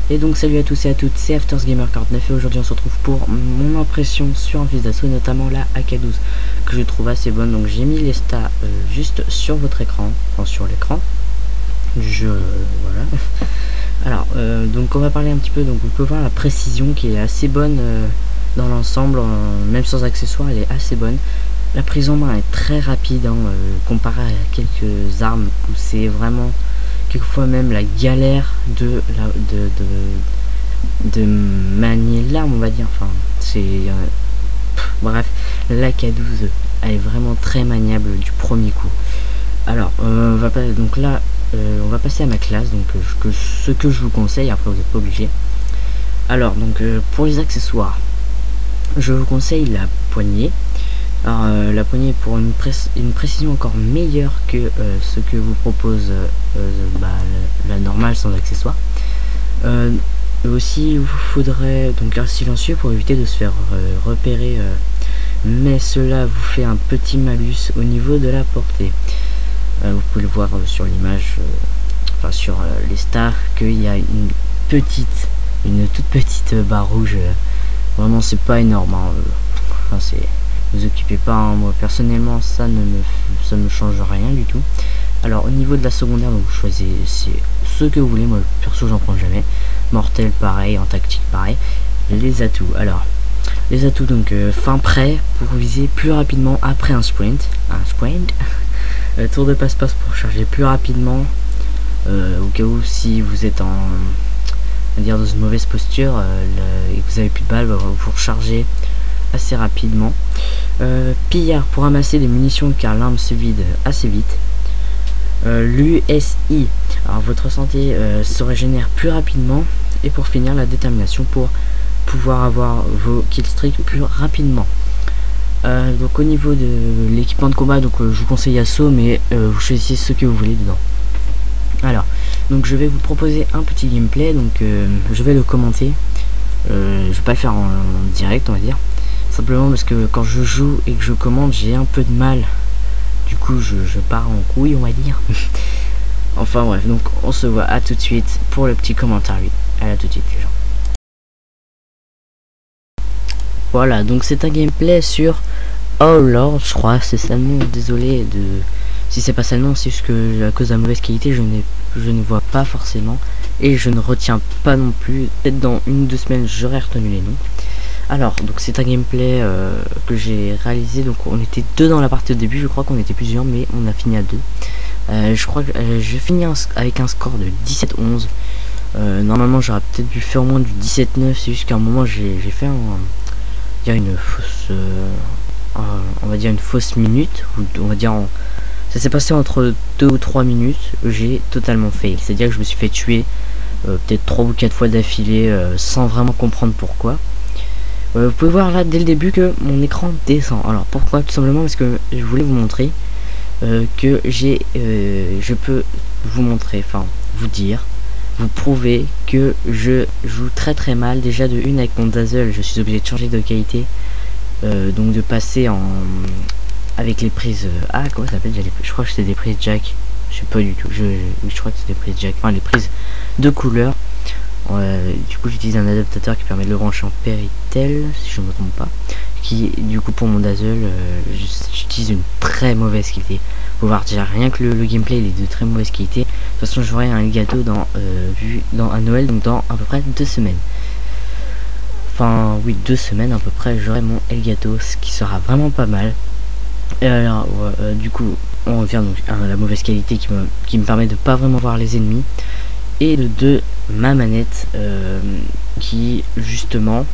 Et donc salut à tous et à toutes, c'est AftersGamer49 et aujourd'hui on se retrouve pour mon impression sur un fils d'assaut, notamment la AK12 que je trouve assez bonne. Donc j'ai mis les stats juste sur votre écran, enfin sur l'écran. Voilà. Alors donc on va parler un petit peu, donc vous pouvez voir la précision qui est assez bonne dans l'ensemble, même sans accessoires elle est assez bonne. La prise en main est très rapide comparé à quelques armes où c'est vraiment quelquefois même la galère de manier l'arme, on va dire. Enfin c'est bref, la K12 elle est vraiment très maniable du premier coup. Alors on va passer à ma classe, donc ce que je vous conseille, après vous n'êtes pas obligé. Alors donc pour les accessoires, je vous conseille la poignée. Alors la poignée pour une précision encore meilleure que ce que vous propose la normale sans accessoires. Aussi il vous faudrait donc un silencieux pour éviter de se faire repérer, mais cela vous fait un petit malus au niveau de la portée. Vous pouvez le voir sur l'image, enfin sur les stars, qu'il y a une toute petite barre rouge. Vraiment c'est pas énorme, hein. Enfin, c'est, vous occupez pas, hein. Moi personnellement ça me change rien du tout. Alors au niveau de la secondaire, donc vous choisissez ce que vous voulez. Moi perso j'en prends jamais. Mortel pareil, en tactique pareil. Les atouts, alors les atouts, donc fin prêt pour viser plus rapidement après un sprint. Tour de passe-passe pour charger plus rapidement, au cas où si vous êtes dans une mauvaise posture et que vous avez plus de balles, vous rechargez assez rapidement. Pillard pour ramasser des munitions car l'arme se vide assez vite. L'USI, alors votre santé se régénère plus rapidement. Et pour finir, la détermination pour pouvoir avoir vos killstreaks plus rapidement. Donc au niveau de l'équipement de combat, donc je vous conseille assaut, mais vous choisissez ce que vous voulez dedans. Alors donc je vais vous proposer un petit gameplay, donc je vais le commenter. Je vais pas le faire en direct, on va dire, simplement parce que quand je joue et que je commente, j'ai un peu de mal, du coup je pars en couille, on va dire. Enfin bref, donc on se voit à tout de suite pour le petit commentaire. Oui, à tout de suite les gens. Voilà, donc c'est un gameplay sur Oh Lord, je crois, c'est ça le nom. Désolé si c'est pas ça le nom, c'est juste que à cause de la mauvaise qualité, je ne vois pas forcément et je ne retiens pas non plus. Peut-être dans 1 ou 2 semaines, j'aurai retenu les noms. Alors, donc c'est un gameplay que j'ai réalisé. Donc on était 2 dans la partie au début, je crois qu'on était plusieurs, mais on a fini à 2. Je crois que je finis avec un score de 17-11. Normalement, j'aurais peut-être dû faire au moins du 17-9. C'est juste qu'à un moment, j'ai fait une fausse, on va dire une fausse minute, ou on va dire ça s'est passé entre 2 ou 3 minutes. J'ai totalement fail, c'est à dire que je me suis fait tuer peut-être 3 ou 4 fois d'affilée sans vraiment comprendre pourquoi. Vous pouvez voir là dès le début que mon écran descend. Alors pourquoi? Tout simplement parce que je voulais vous montrer que je peux vous montrer, enfin vous dire, vous prouver que je joue très mal. Déjà de une, avec mon Dazzle je suis obligé de changer de qualité, donc de passer avec les prises comment ça s'appelle, je crois que c'est des prises jack, je sais pas du tout, je crois que c'est des prises jack, enfin les prises de couleur. Du coup j'utilise un adaptateur qui permet de le brancher en Péritel si je ne me trompe pas, qui du coup pour mon Dazzle j'utilise une très mauvaise qualité. Faut voir déjà rien que le gameplay il est de très mauvaise qualité. De toute façon j'aurai un Elgato à Noël, donc dans à peu près 2 semaines. Enfin oui, 2 semaines à peu près, j'aurai mon Elgato, ce qui sera vraiment pas mal. Et alors du coup on revient donc à la mauvaise qualité qui me permet de pas vraiment voir les ennemis. Et de ma manette qui justement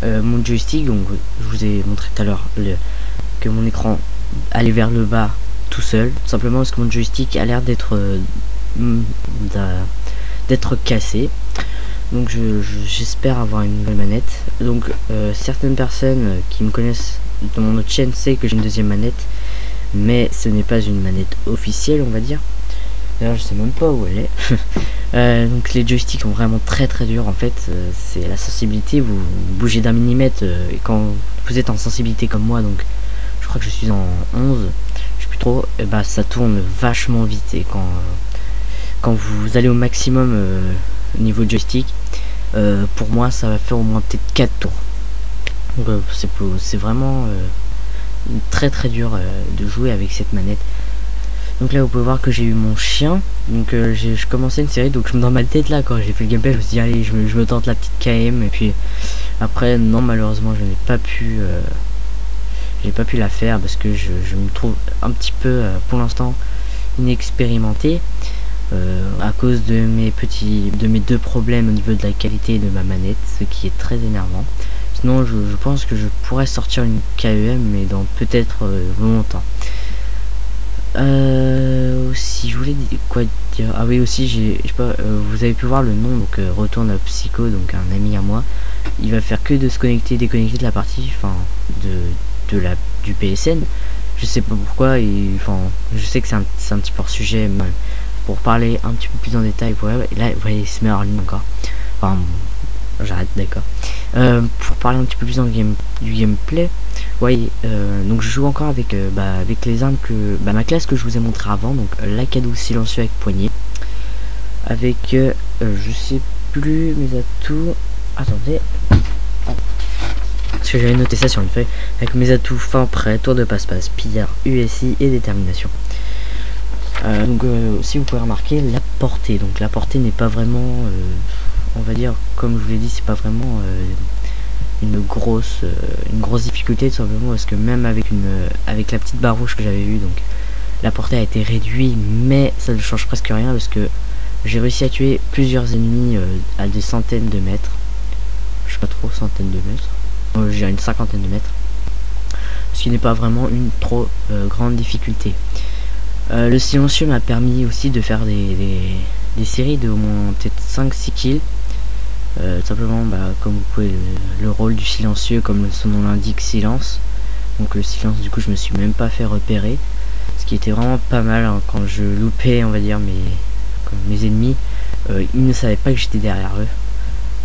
mon joystick, donc je vous ai montré tout à l'heure que mon écran allait vers le bas tout seul, tout simplement parce que mon joystick a l'air d'être cassé. Donc j'espère avoir une nouvelle manette. Donc certaines personnes qui me connaissent dans mon autre chaîne savent que j'ai une deuxième manette, mais ce n'est pas une manette officielle, on va dire. D'ailleurs je sais même pas où elle est. Donc les joysticks sont vraiment très dur en fait. C'est la sensibilité, vous bougez d'un millimètre et quand vous êtes en sensibilité comme moi, donc je crois que je suis en 11, je sais plus trop, et bah ça tourne vachement vite. Et quand vous allez au maximum niveau joystick, pour moi ça va faire au moins peut-être 4 tours. Donc c'est vraiment très très dur de jouer avec cette manette. Donc là vous pouvez voir que j'ai eu mon chien. Donc je commençais une série, donc dans ma tête là quand j'ai fait le gameplay je me suis dit allez je me tente la petite KM, et puis après non malheureusement je n'ai pas pu j'ai pas pu la faire parce que je me trouve un petit peu pour l'instant inexpérimenté à cause de mes deux problèmes au niveau de la qualité de ma manette, ce qui est très énervant. Sinon je pense que je pourrais sortir une KEM mais dans peut-être longtemps. Aussi je voulais quoi dire, ah oui aussi je sais pas, vous avez pu voir le nom, donc Retourne à Psycho, donc un ami à moi, il va faire que de se connecter déconnecter de la partie, enfin du PSN, je sais pas pourquoi, et enfin je sais que c'est un petit peu hors sujet, mais pour parler un petit peu plus en détail, voilà, là vous voyez il se met en ligne encore, enfin j'arrête, d'accord. Pour parler un petit peu plus du gameplay, voyez, donc je joue encore avec avec les armes que ma classe que je vous ai montré avant, donc l'Akadou silencieux avec poignée, avec je sais plus mes atouts, attendez, parce que j'avais noté ça sur une feuille, avec mes atouts fin prêt, tour de passe-passe, pillard, USI et détermination. Donc si vous pouvez remarquer la portée, donc la portée n'est pas vraiment on va dire, comme je vous l'ai dit, c'est pas vraiment une grosse difficulté, tout simplement parce que même avec la petite barre rouge que j'avais vue, donc la portée a été réduite, mais ça ne change presque rien parce que j'ai réussi à tuer plusieurs ennemis à des centaines de mètres, je sais pas trop, centaines de mètres, j'ai une cinquantaine de mètres, ce qui n'est pas vraiment une trop grande difficulté. Le silencieux m'a permis aussi de faire des séries de au moins peut-être 5-6 kills. Simplement comme vous pouvez le rôle du silencieux, comme son nom l'indique, silence, donc le silence, du coup je me suis même pas fait repérer, ce qui était vraiment pas mal, hein, quand je loupais on va dire mes ennemis, ils ne savaient pas que j'étais derrière eux.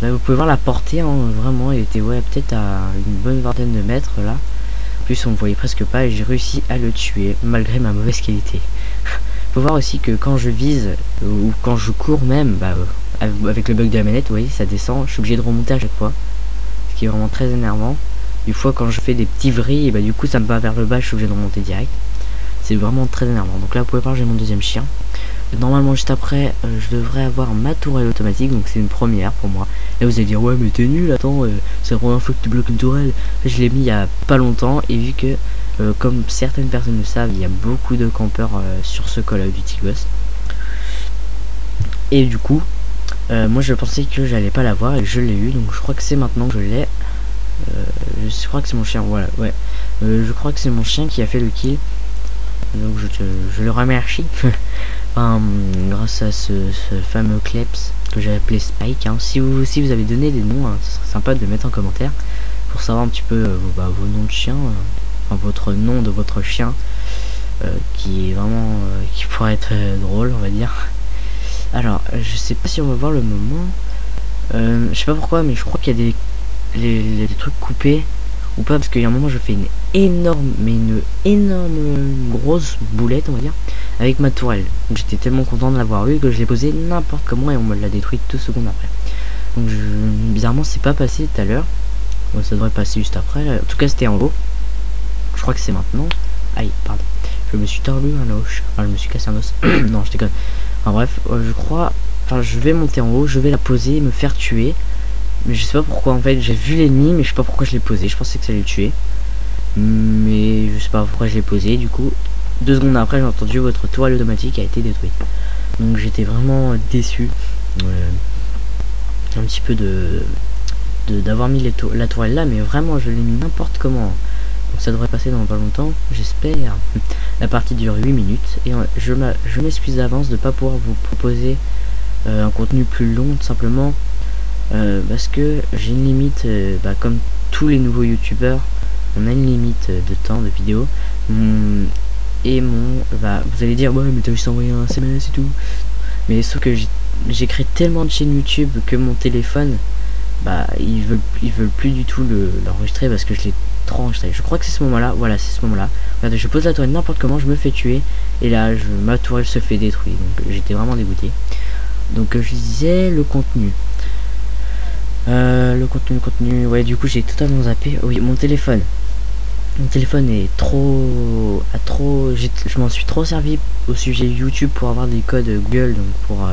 Là vous pouvez voir la portée, hein, vraiment il était peut-être à une bonne vingtaine de mètres là, en plus on me voyait presque pas et j'ai réussi à le tuer malgré ma mauvaise qualité. Faut voir aussi que quand je vise ou quand je cours même, avec le bug de la manette, vous voyez, ça descend, je suis obligé de remonter à chaque fois, ce qui est vraiment très énervant. Des fois quand je fais des petits vrilles, du coup ça me va vers le bas, je suis obligé de remonter direct, c'est vraiment très énervant. Donc là vous pouvez voir, j'ai mon deuxième chien. Normalement juste après je devrais avoir ma tourelle automatique, donc c'est une première pour moi. Là vous allez dire ouais mais t'es nul, attends, c'est la première fois que tu bloques une tourelle. Je l'ai mis il y a pas longtemps, et vu que comme certaines personnes le savent, il y a beaucoup de campeurs sur ce Call of Duty Ghost, et du coup moi je pensais que j'allais pas l'avoir et je l'ai eu, donc je crois que c'est maintenant que je l'ai. Je crois que c'est mon chien, voilà, ouais, je crois que c'est mon chien qui a fait le kill, donc je le remercie. Grâce à ce fameux Kleps que j'ai appelé Spike, hein. Si vous avez donné des noms, hein, ce serait sympa de le mettre en commentaire pour savoir un petit peu vos noms de chien, votre nom de votre chien, qui est vraiment qui pourrait être drôle on va dire. Alors je sais pas si on va voir le moment, je sais pas pourquoi, mais je crois qu'il y a des trucs coupés ou pas, parce qu'il y a un moment je fais une énorme grosse boulette on va dire avec ma tourelle. J'étais tellement content de l'avoir eu que je l'ai posé n'importe comment et on me l'a détruit 2 secondes après. Donc bizarrement c'est pas passé tout à l'heure, ça devrait passer juste après, en tout cas c'était en haut, je crois que c'est maintenant. Aïe pardon, je me suis tordu un os, je me suis cassé un os. Non je déconne. Enfin bref, je crois, je vais monter en haut, je vais la poser et me faire tuer, mais je sais pas pourquoi. En fait j'ai vu l'ennemi mais je sais pas pourquoi je l'ai posé, je pensais que ça allait le tuer, mais je sais pas pourquoi je l'ai posé. Du coup 2 secondes après j'ai entendu votre tourelle automatique a été détruite, donc j'étais vraiment déçu un petit peu d'avoir mis la tourelle là, mais vraiment je l'ai mis n'importe comment, donc ça devrait passer dans pas longtemps j'espère. La partie dure 8 minutes et je m'excuse d'avance de ne pas pouvoir vous proposer un contenu plus long, tout simplement parce que j'ai une limite, comme tous les nouveaux youtubeurs on a une limite de temps de vidéo, et vous allez dire ouais mais t'as juste envoyé un SMS et tout, mais sauf que j'ai créé tellement de chaînes YouTube que mon téléphone ils veulent plus du tout l'enregistrer parce que je l'ai trop enregistré. Je crois que c'est ce moment là, voilà c'est ce moment là, regardez, je pose la tourelle n'importe comment, je me fais tuer et là ma tourelle se fait détruire, donc j'étais vraiment dégoûté. Donc je disais le contenu, Le contenu, ouais, du coup j'ai totalement zappé. Oui, mon téléphone est je m'en suis trop servi au sujet YouTube pour avoir des codes Google, donc pour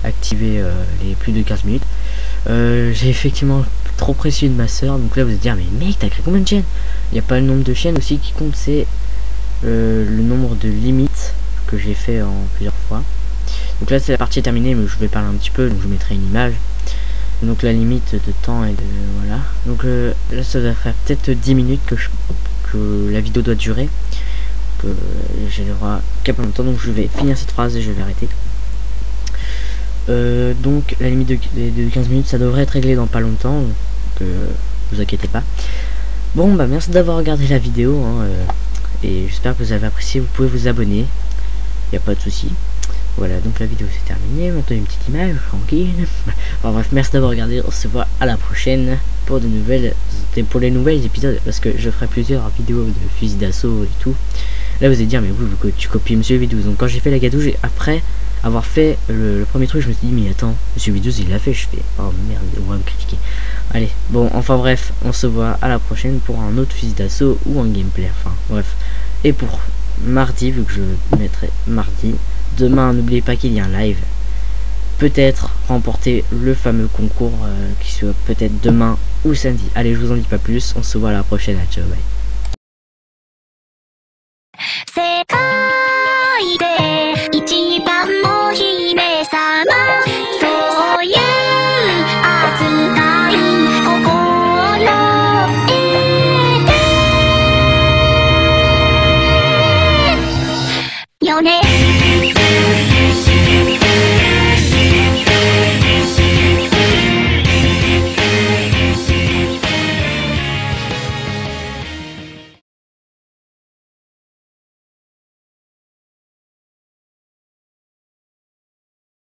activer les plus de 15 minutes. J'ai effectivement trop précieux de ma soeur, donc là vous allez dire mais mec t'as créé combien de chaînes? Il n'y a pas le nombre de chaînes aussi qui compte, c'est le nombre de limites que j'ai fait en plusieurs fois. Donc là c'est la partie terminée, mais je vais parler un petit peu, donc je mettrai une image. Donc la limite de temps et de voilà. Donc là ça va faire peut-être 10 minutes que la vidéo doit durer. J'ai le droit qu'à pas longtemps, donc je vais finir cette phrase et je vais arrêter. Donc la limite de 15 minutes ça devrait être réglé dans pas longtemps, donc vous inquiétez pas. Bon bah merci d'avoir regardé la vidéo hein, et j'espère que vous avez apprécié. Vous pouvez vous abonner, y a pas de souci. Voilà, donc la vidéo c'est terminé, maintenant une petite image tranquille. Enfin bref, merci d'avoir regardé, on se voit à la prochaine pour les nouvelles épisodes, parce que je ferai plusieurs vidéos de fusil d'assaut et tout. Là vous allez dire mais oui tu copies Monsieur Vidouze. Donc quand j'ai fait la gadouge, après avoir fait le premier truc, je me suis dit mais attends, Monsieur Vidouze il l'a fait. Je fais oh merde, on va me critiquer. Allez, bon enfin bref, on se voit à la prochaine pour un autre fusil d'assaut ou un gameplay, enfin bref. Et pour mardi, vu que je mettrai mardi, demain n'oubliez pas qu'il y a un live. Peut-être remporter le fameux concours qui soit peut-être demain ou samedi. Allez, je vous en dis pas plus, on se voit à la prochaine, ciao bye.